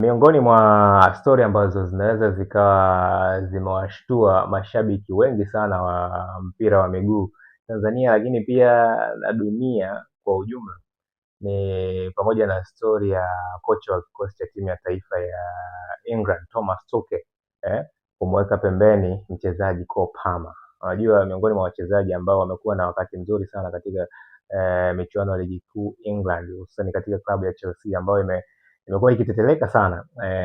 Miongoni mwa stori ambazo zinaweza zikawa zimewashtua mashabiki wengi sana wa mpira wa miguu Tanzania, lakini pia na dunia kwa ujumla, ni pamoja na stori ya kocha wa kikosi cha timu ya taifa ya England Thomas Tuchel kumweka pembeni mchezaji Cole Palmer. Unajua, miongoni mwa wachezaji ambao wamekuwa na wakati mzuri sana katika michuano ya ligi kuu England, hususan katika klabu ya Chelsea ambayo imekuwa ikiteteleka sana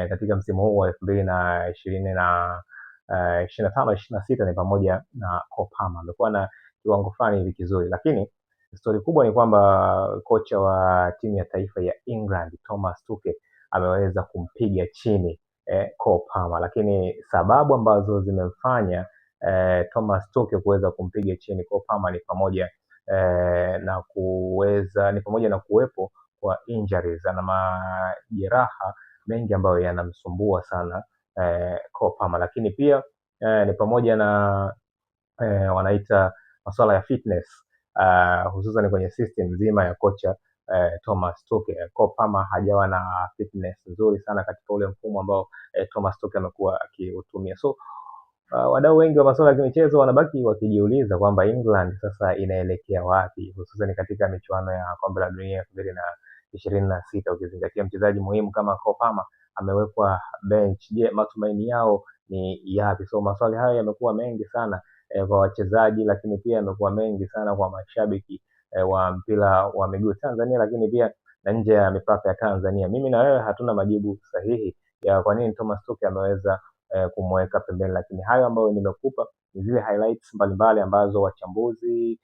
katika msimu huu wa 2025-26, ni pamoja na Cole Palmer. Amekuwa na kiwango fulani hivi kizuri, lakini stori kubwa ni kwamba kocha wa timu ya taifa ya England Thomas Tuchel ameweza kumpiga chini Cole Palmer, lakini sababu ambazo zimemfanya Thomas Tuchel kuweza kumpiga chini Cole Palmer ni pamoja na kuwepo kwa injuries, ana majeraha mengi ambayo yanamsumbua sana Cole Palmer, lakini pia ni pamoja na wanaita masuala ya fitness, hususan kwenye system nzima ya kocha Thomas Tuchel. Cole Palmer hajawa na fitness nzuri sana katika ule mfumo ambao Thomas Tuchel amekuwa akiutumia. So wadau wengi wa masuala ya michezo wanabaki wakijiuliza kwamba England sasa inaelekea wapi, hususan katika michuano ya kombe la dunia 2026, ukizingatia mchezaji muhimu kama Cole Palmer amewekwa bench. Je, matumaini yao ni yapi? So maswali hayo yamekuwa mengi sana kwa wachezaji, lakini pia yamekuwa mengi sana kwa mashabiki wa mpira wa miguu Tanzania, lakini pia na nje ya mipaka ya Tanzania. Mimi na wewe hatuna majibu sahihi ya kwa nini Thomas Tuchel ameweza kumweka pembeni, lakini hayo ambayo nimekupa ni zile highlights mbalimbali ambazo wachambuzi,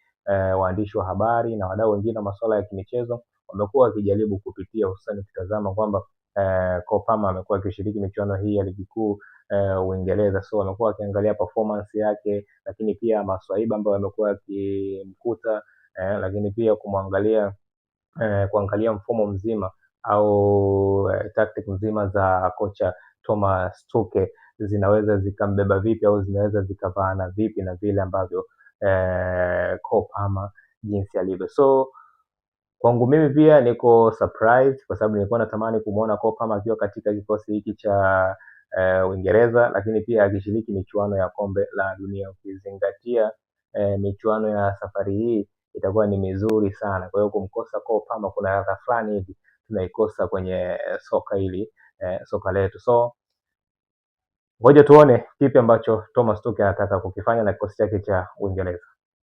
waandishi wa habari na wadau wengine wa masuala ya kimichezo wamekuwa wakijaribu kupitia, hususan ukitazama kwamba Cole Palmer amekuwa akishiriki michuano hii ya ligi kuu Uingereza, so amekuwa akiangalia performance yake, lakini pia maswaiba ambayo yamekuwa yakimkuta, lakini pia kuangalia mfumo mzima au tactic nzima za kocha Thomas Tuchel zinaweza zikambeba vipi au zinaweza zikavaana vipi na vile ambavyo Cole Palmer jinsi alivyo. So kwangu mimi pia niko surprise kwa sababu nilikuwa natamani kumuona Cole Palmer akiwa katika kikosi hiki cha Uingereza, lakini pia akishiriki michuano ya kombe la dunia. Ukizingatia michuano ya safari hii itakuwa ni mizuri sana, kwa hiyo kumkosa Cole Palmer kuna ladha fulani hivi tunaikosa kwenye soka hili, soka letu. So ngoja tuone kipi ambacho Thomas Tuchel anataka kukifanya na kikosi chake cha Uingereza.